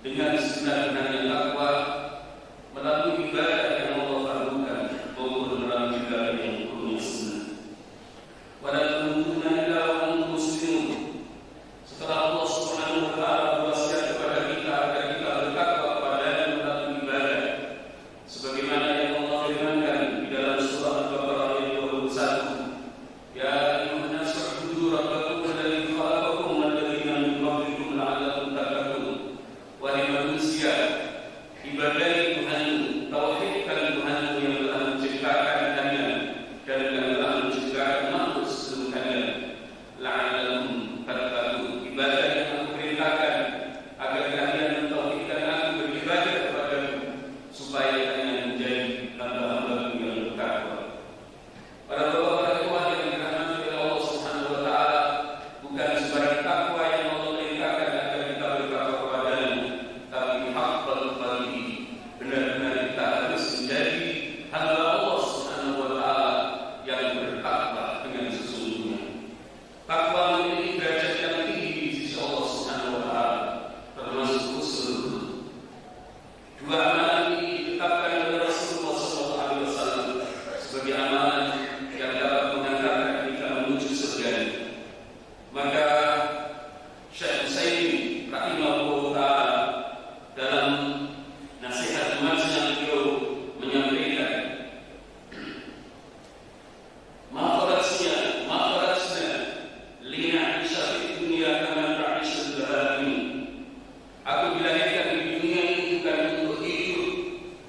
dengan sebenar-benarnya takwa melalui ibadah yang Allah fardukan maupun melalui ibadah yang hukumnya sunnah. Wala tamutunna illa wa antum muslimun. Setelah Allah Subhanahu wa taala berwasiat kepada kita agar kita bertakwa kepada-Nya melalui ibadah, sebagaimana yang Allah firmankan di dalam surah Al-Baqarah ayat 21, ya ayyuhan nasu u'budu rabbakum alladzi khalaqakum wal ladzina min qablikum la'allakum tattaqun. Wahai manusia, ibadahi Tuhanmu, tauhidkan Tuhanmu yang telah menciptakan kalian dan yang telah menciptakan makhluk sebelum kalian, la'allakum tattaqun. Ibadah yang aku perintahkan agar kalian mentauhidkan aku, beribadah kepadaku, supaya kalian menjadi hamba-hamba-Ku yang bertakwa. Para bapak-bapak ikhwan yang dirahmati oleh Allah Subhanahu wa taala, bukan sembarang takwa yang Allah perintahkan agar kita bertakwa kepada-Nya, tapi haqqal qalbi, benar-benar kita harus menjadi hamba Allah Subhanahu wa taala yang bertakwa dengan sesungguhnya. Takwa memiliki derajat yang tinggi di sisi Allah Subhanahu wa taala, termasuk usul. Dua amalan ini ditetapkan oleh Rasulullah SAW sebagai amalan yang dapat mengantarkan kita menuju surga. Maka Syekh Utsaimin rahimahullah taala dalam nasihat emasnya beliau menyampaikan, ma kharajna lina'isha fid dunya kama ta'ishul bahari. Aku dilahirkan di dunia ini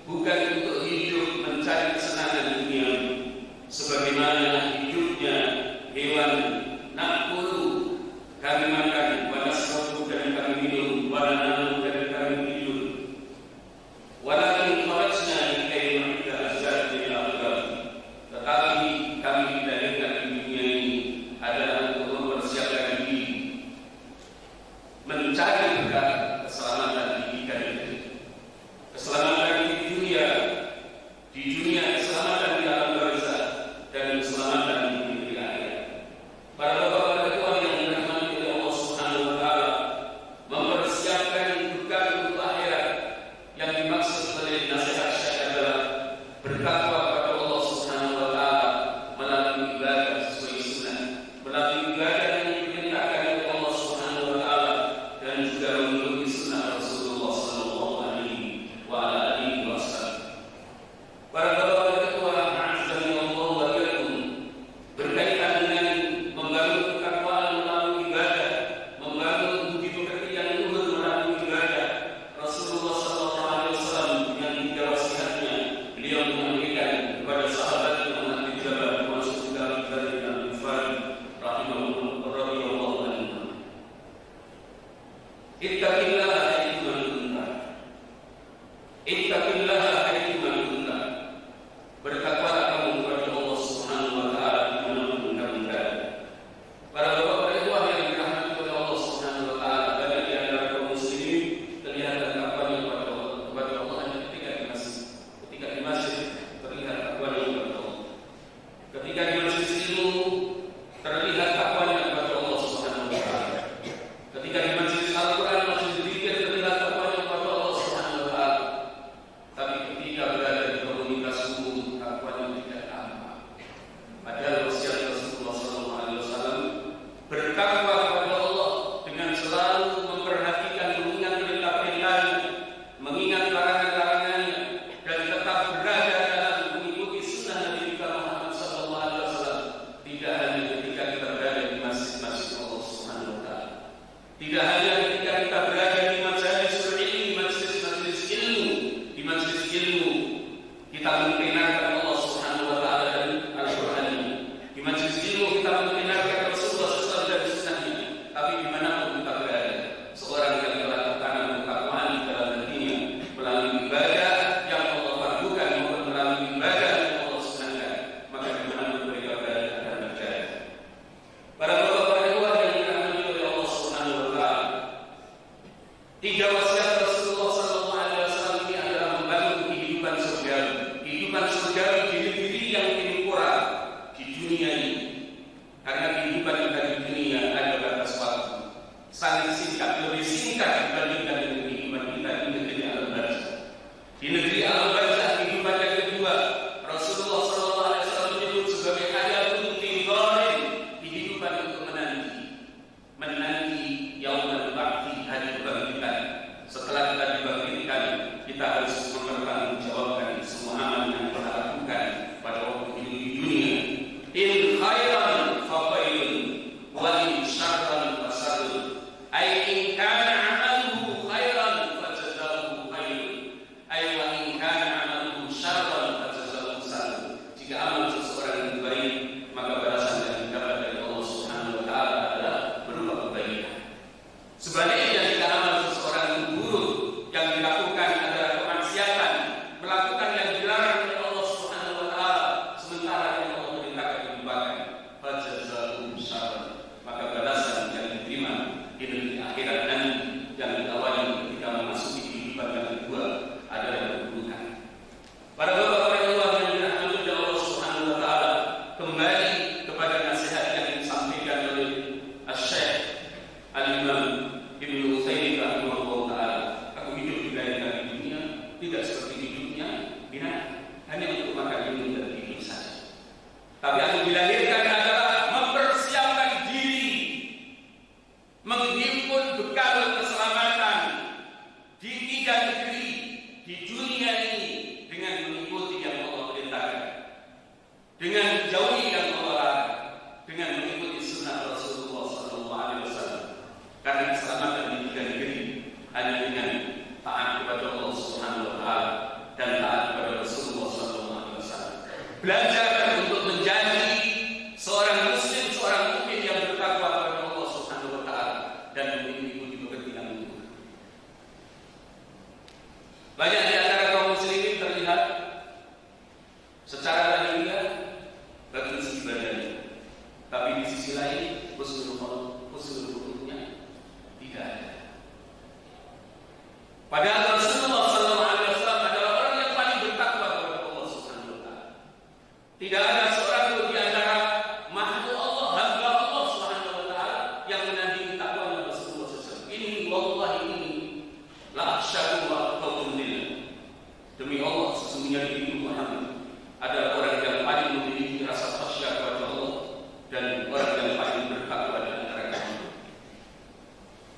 bukan untuk hidup mencari kesenangan dunia, sebagaimana hidupnya hewan. Nakulu, kami makan, wa nasrabu, dan kami minum, wa nanamu, dan kami tidur. Walakin kharajna likai ma'ida azad lil akhirah. Tetapi kami dilahirkan di dunia ini adalah untuk mempersiapkan diri mencari berkah keselamatan diri kita. Keselamatan di dunia, keselamatan di alam barzakh, dan keselamatan di negeri akhirat. Para bapak-bapak ikhwan yang dirahmati oleh Allah Subhanahu wa taala, mempersiapkan bekal untuk akhirat yang dimaksud oleh nasihat Syekh adalah bertakwa kepada Allah Subhanahu wa taala melalui ibadah sesuai sunnah, melalui ibadah yang diperintahkan oleh Allah Subhanahu wa taala, dan juga mengikuti sunnah Rasulullah sallallahu alaihi wasallam. Para bapak-bapak ikhwan, a'azzani Allah wa iyyakum, berkaitan dengan membangun ketakwaan melalui ibadah, membangun budi pekerti yang luhur melalui ibadah. Rasulullah sallallahu alaihi wasallam dengan tiga wasiatnya, beliau menyampaikan kepada sahabat Muhammad bin Jabal, termasuk dalam Dzar bin Al-Ghifari rahimahullah radhiyallahu anhu. Ittaqillaha haitsu ma kunta. Ittaqillaha haitsu ma kunta. Bertakwalah kamu kepada Allah Subhanahu wa taala dimanapun kamu berada. Para bapak-bapak ikhwan yang dirahmati oleh Allah Subhanahu wa taala, banyak di antara kaum muslimin kelihatan takwanya kepada Allah hanya ketika di masjid terlihat takwanya kepada Allah. Ketika di majelis ilmu terlihat takwanya kepada Allah Subhanahu wa taala. Ketika di majelis Al-Qur'an, majelis zikir, terlihat takwanya kepada Allah Subhanahu wa taala. Tapi ketika berada di komunitas umum, takwanya tidak tampak. Padahal wasiat Rasulullah SAW bertakwa kepada Allah dengan selalu memperhatikan, mengingat perintah-perintahnya, mengingat larangan-larangannya, dan tetap berada dalam mengikuti sunnah Nabi kita Muhammad SAW. Tidak hanya ketika kita berada di masjid-masjid Allah Subhanahu wa taala, tidak hanya ketika kita berada di majalisul ilmi, majelis-majelis ilmu, di majelis ilmu kita mendengarkan Allah Subhanahu wa taala dan Al-Qur'an. Di majelis ilmu kita mendengarkan Rasulullah SAW dan sunnahnya. Tapi dimanapun kita berada, seorang yang telah tertanam ketakwaan di dalam hatinya melalui ibadah yang Allah fardukan maupun melalui ibadah yang Allah sunnahkan, maka dimanapun mereka berada akan berjaya. Para bapak-bapak ikhwan yang dirahmati oleh Allah Subhanahu wa taala, tiga wasiat Rasulullah SAW ini adalah membangun kehidupan surgawi. Kehidupan surgawi di negeri yang lebih murah di dunia ini. Karena kehidupan kita di dunia ada batas waktu, sangat singkat, lebih singkat dibandingkan dengan kehidupan kita hanya dengan taat kepada Allah Subhanahu wa taala dan taat kepada Rasulullah sallallahu alaihi wasallam. Belajar untuk menjadi seorang muslim, seorang mukmin yang bertakwa kepada Allah Subhanahu wa taala dan mengikuti pekerjaan itu. Banyak di antara kaum muslimin terlihat secara lahiriah bagus ibadahnya, tapi di sisi lain husnul khuluqnya tidak ada. Padahal Rasulullah sallallahu alaihi wasallam adalah orang yang paling bertakwa kepada Allah Subhanahu wa taala. Tidak ada seorang pun di antara makhluk Allah, hamba Allah Subhanahu wa taala yang menandingi takwanya Rasulullah sallallahu alaihi wasallam. Ini wallahi ini la akhsyakum wa atqakum lillah. Demi Allah, sesungguhnya diriku Muhammad adalah orang yang paling memiliki rasa khasyah kepada Allah dan orang yang paling bertakwa di antara kamu.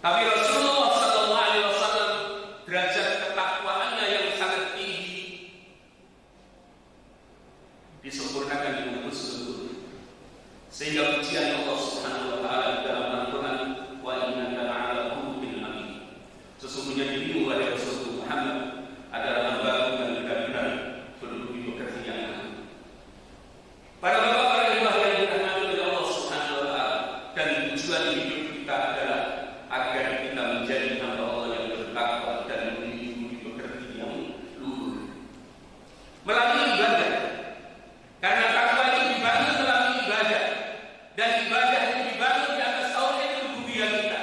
Tapi Rasulullah sallallahu alaihi wasallam derajat ketakwaannya yang sangat tinggi disempurnakan dengan husnul, sehingga pujian Allah Subhanahu wa taala di dalam Al-Qur'an, wa innaka la'ala khuluqin 'adzim. Sesungguhnya dirimu wahai Rasul Muhammad adalah hamba-Ku yang benar-benar berlebih pekerjaan. Para bapak, para ibu yang dirahmati oleh Allah Subhanahu wa taala, dan tujuan hidup kita adalah agar kita menjadi hamba Allah yang bertakwa dan mengikuti pekerjaan yang luhur melalui ibadah. Karena takwa itu dibangun melalui ibadah, dan ibadah itu dibangun di atas tauhid rububiyah kita,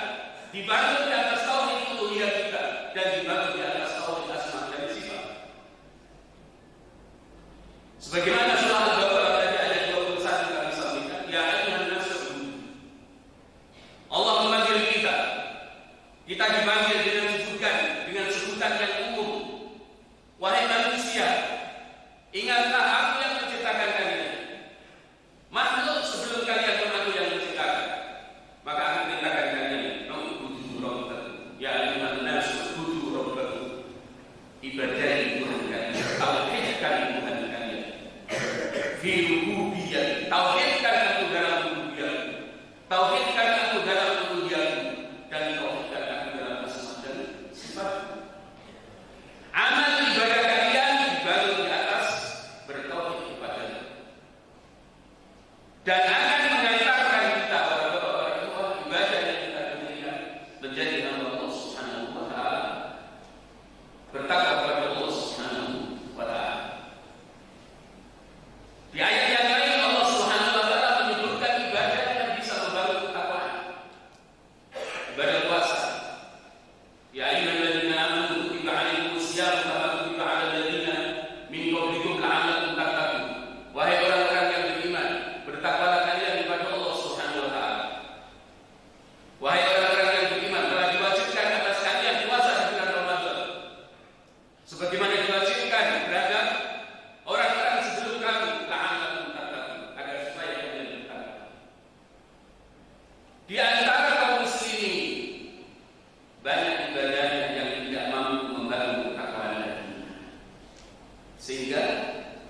dibangun di atas tauhid uluhiyah kita, dan dibangun di atas tauhid asma dan sifat. Sebagaimana surah Al-Baqarah ayat 21 kami sampaikan, ya ayyuhan nasu, Allah memanggil kita. Kita dipanggil dengan sebutan yang umum. Wahai manusia, ingatlah Aku yang menciptakan kalian. Makhluk sebelum kalian pun Aku yang menciptakan. Maka Aku perintahkan kalian, u'budu rabbakum. Ya ayyuhan nasu, u'budu rabbakum. Ibadahi Tuhan kalian, tauhidkan Tuhan kalian. Fi rububiyyah, tauhidkan Aku dalam rububiyah, tauhidkan Aku dalam uluhiyah, dan tauhidkan Aku dalam asma dan sifat. Amal ibadah kalian dibangun di atas bertauhid kepada-Nya, dan akan mengantarkan kita pada ibadah yang kita diberikan menjadi hamba Allah Subhanahu wa taala, bertakwa kepada Allah Subhanahu wa taala. Di ayat yang lain Allah Subhanahu wa taala menyebutkan ibadah yang bisa membangun ketakwaan. Ibadah puasa. Ya ayyuhalladzina amanu kutiba 'alaikumus syiyam kama kutiba 'alal ladzina min qablikum la'allakum tattaqun. Wahai orang-orang yang beriman, bertakwalah kalian kepada Allah Subhanahu wa taala. Wahai orang-orang yang beriman, telah diwajibkan atas kalian puasa di bulan Ramadan, sebagaimana diwajibkan terhadap orang-orang sebelum kamu, la'allakum tattaqun, agar supaya kalian bertakwa. Di antara kaum muslimin banyak ibadahnya yang tidak mampu membangun ketakwaan lagi, sehingga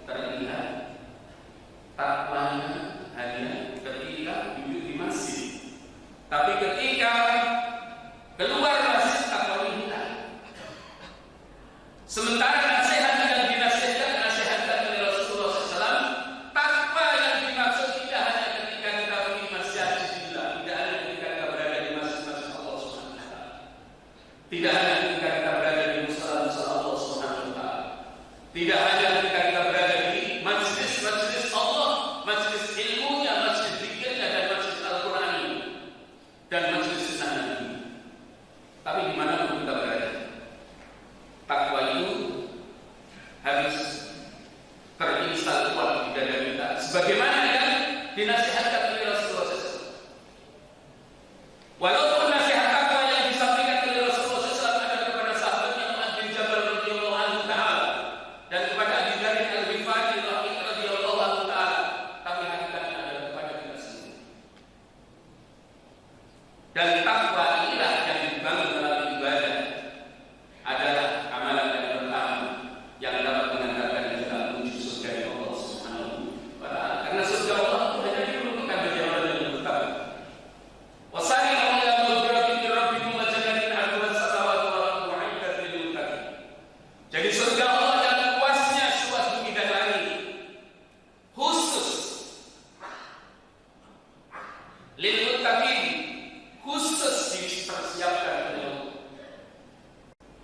terlihat takwanya hanya ketika duduk di masjid, tapi ketika keluar masjid takwanya hilang. Sementara nasihat yang dinasihatkan oleh Rasulullah SAW, takwa yang dimaksud tidak hanya ketika kita pergi masjidillah, tidak hanya ketika kita berada di masjid-masjid Allah Subhanahu wa taala, tidak hanya ketika kita berada di musala-musala Allah Subhanahu wa taala, tidak hanya ketika kita berada di majlis-majlis Allah, majlis ilmunya, majlis zikirnya, dan majlis Al-Quran dan majlis sunnah Nabi, tapi di mana pun kita berada, takwa itu harus terinstal kuat di dada kita, sebagaimana yang dinasihatkan oleh Rasulullah SAW. Walaupun nasihat takwa yang disampaikan oleh Rasulullah SAW adalah kepada sahabatnya Mu'adz bin Jabal radhiyallahu anhu ta'ala, dan kepada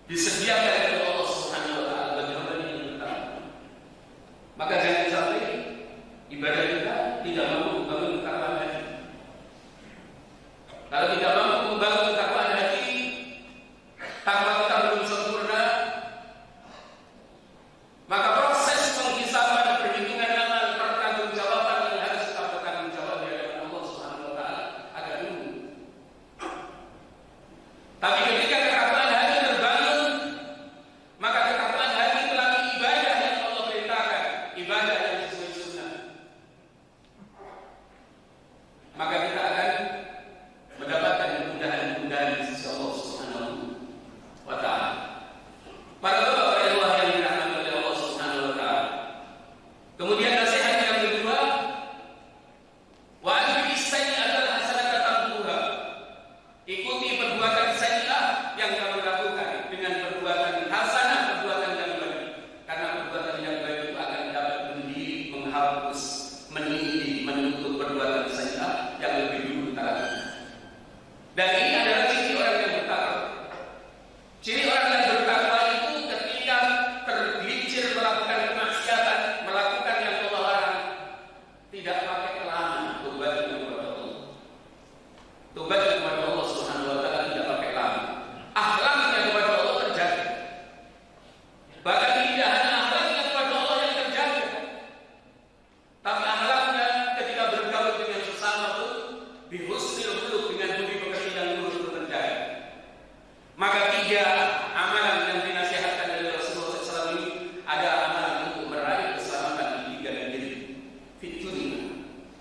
disediakan oleh Allah Subhanahu wa taala bagi hamba yang bertakwa. Maka jangan sampai ibadah kita tidak mampu membangun ketakwaan hati. Kalau tidak mampu membangun ketakwaan hati, takwa kita belum sempurna, maka proses penghisaban perhitungan amal pertanggungjawaban yang harus kita bertanggungjawab di hadapan Allah Subhanahu wa taala agak dulu. Tapi ketika ketakwaan hati terbangun, maka ketakwaan hati melalui ibadah yang Allah perintahkan, ibadah yang sesuai sunnah, maka kita akan mendapatkan kemudahan-kemudahan di sisi Allah Subhanahu wa taala. Para bapak yang dirahmati oleh Allah Subhanahu wa taala. Kemudian nasihat yang kedua, wa atbi sayyi'atal hasanata tamhuha. Ikuti perbuatan sayyi'ah yang kamu lakukan dengan perbuatan hasanah, perbuatan yang baik. Karena perbuatan yang baik itu akan dapat menghapus, menindih, menutup perbuatan sayyi'ah yang lebih dulu kita lakukan. Dan ini adalah ciri orang yang bertakwa. Ciri orang yang bertakwa itu ketika tergelincir melakukan kemaksiatan, melakukan yang Allah larang, tidak pakai lama tobatnya kepada Allah. Tobatnya kepada Allah Subhanahu wa taala tidak pakai lama. Akhlaknya kepada Allah terjaga. Bahkan tidak hanya akhlaknya kepada Allah yang terjaga, tapi akhlaknya ketika bergaul dengan sesama pun bihusnil khuluq, dengan budi pekerti yang lurus terjaga. Maka 3 amalan yang dinasihatkan oleh Rasulullah SAW ini ada amalan untuk meraih keselamatan di 3 negeri. Fitunya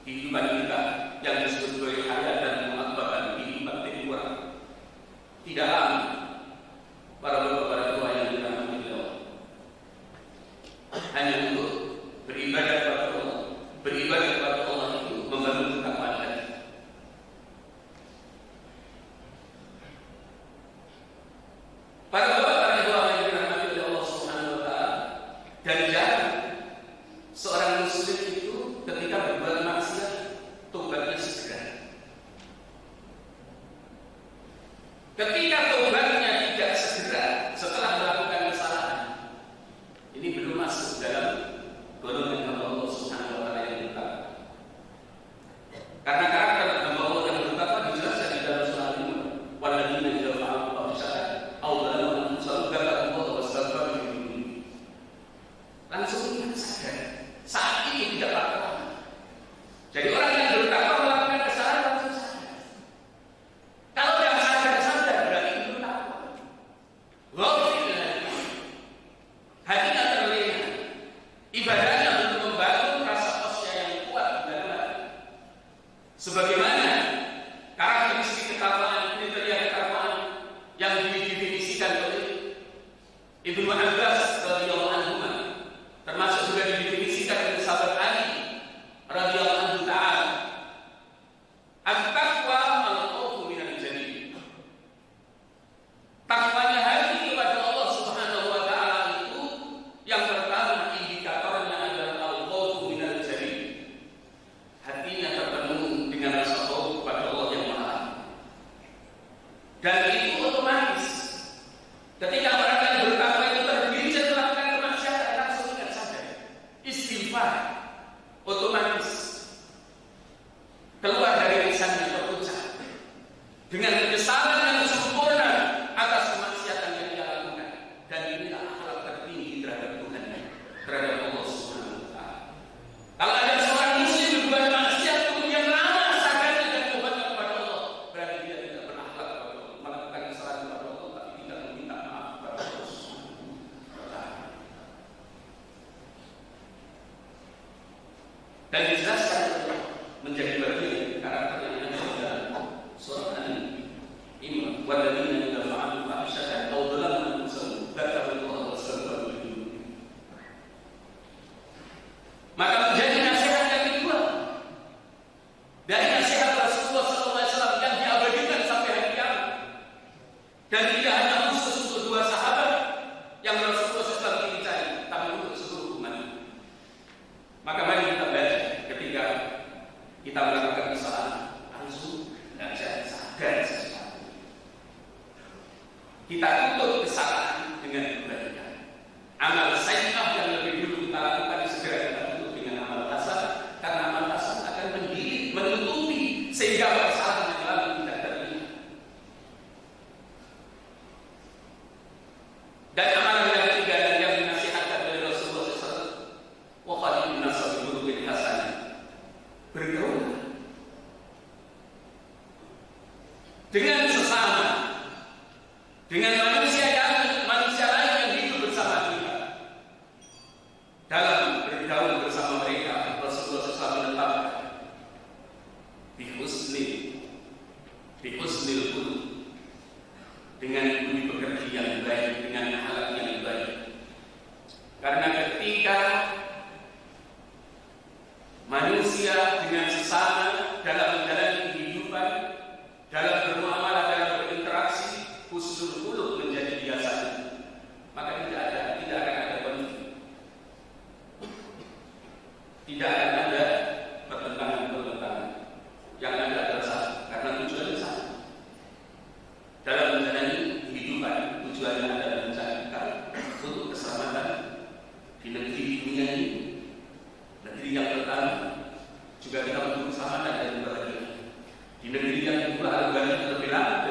kehidupan kita yang disebut sebagai hayat dan mu'abbatan, kehidupan temporal. Tidak lama. Para bapak, para tua yang dirahmati Allah, hanya untuk beribadah kepada Allah. Beribadah kepada Allah itu membangun ketakwaan hati. Para bapak, para ibu yang dirahmati oleh Allah Subhanahu wa taala, dan jarang seorang muslim itu ketika berbuat maksiat tobatnya segera. Ketika tobatnya tidak segera setelah melakukan kesalahan, ini belum masuk dalam golongan hamba Allah Subhanahu wa taala yang bertakwa. Karena karakter hamba Allah yang bertakwa dijelaskan di dalam surah Al-Imran, walladzina idza fa'alu fahishatan aw dzalamu anfusahum dzakarullaha wastaghfaru lidzunubihim. Langsung ingat sadar, saat ini tidak takwa. Jadi orang yang bertakwa melakukan kesalahan langsung sadar. Kalau yang sadar berarti belum takwa. Ghafil, hatinya terlena. Ibadahnya untuk membangun rasa khasya yang kuat dalam hati. Sebagaimana karakteristik ketakwaan, kriteria ketakwaan yang didefinisikan oleh Ibnu Abbas radhiyallahu anhu, termasuk juga didefinisikan oleh sahabat Ali radhiyallahu anhu ta'ala. At-taqwa al-khawfu minal jalil. Takwanya hati kepada Allah Subhanahu wa taala itu yang pertama indikatornya adalah al-khawfu minal jalil. Hatinya terpenuhi dengan rasa khauf kepada Allah yang Maha. Dan itu otomatis ketika orang yang bertakwa itu tergelincir melakukan kemaksiatan, langsung ingat sadar, istighfar, Amal sayyi'ah yang lebih dulu kita lakukan segera kita tutup dengan amal hasanah, karena amal hasanah akan mendidik, menutupi sehingga kesalahan yang lalu tidak terlihat. Dan amalan yang ketiga dan yang dinasihatkan oleh Rasulullah SAW, wa khaliqun nasa bi khuluqin hasanah. Bergaul dengan sesama, dengan manusia lain yang hidup bersama kita. Dalam bergaul bersama mereka, Rasulullah SAW menetapkan bihusnil khuluq, dengan budi pekerti yang baik, dengan akhlak yang baik. Karena ketika manusia dengan sesama dalam menjalani kehidupan, dalam bermuamalah, dalam berinteraksi, husnul khuluq menjadi biasanya, maka tidak akan ada konflik, tidak akan ada pertentangan. Yang ada adalah satu, karena tujuannya sama. Dalam menjalani kehidupan, tujuannya adalah mencarikan untuk keselamatan di negeri dunia ini, negeri yang pertama. Juga kita untuk keselamatan dan kebahagiaan di negeri yang kedua, lebih lama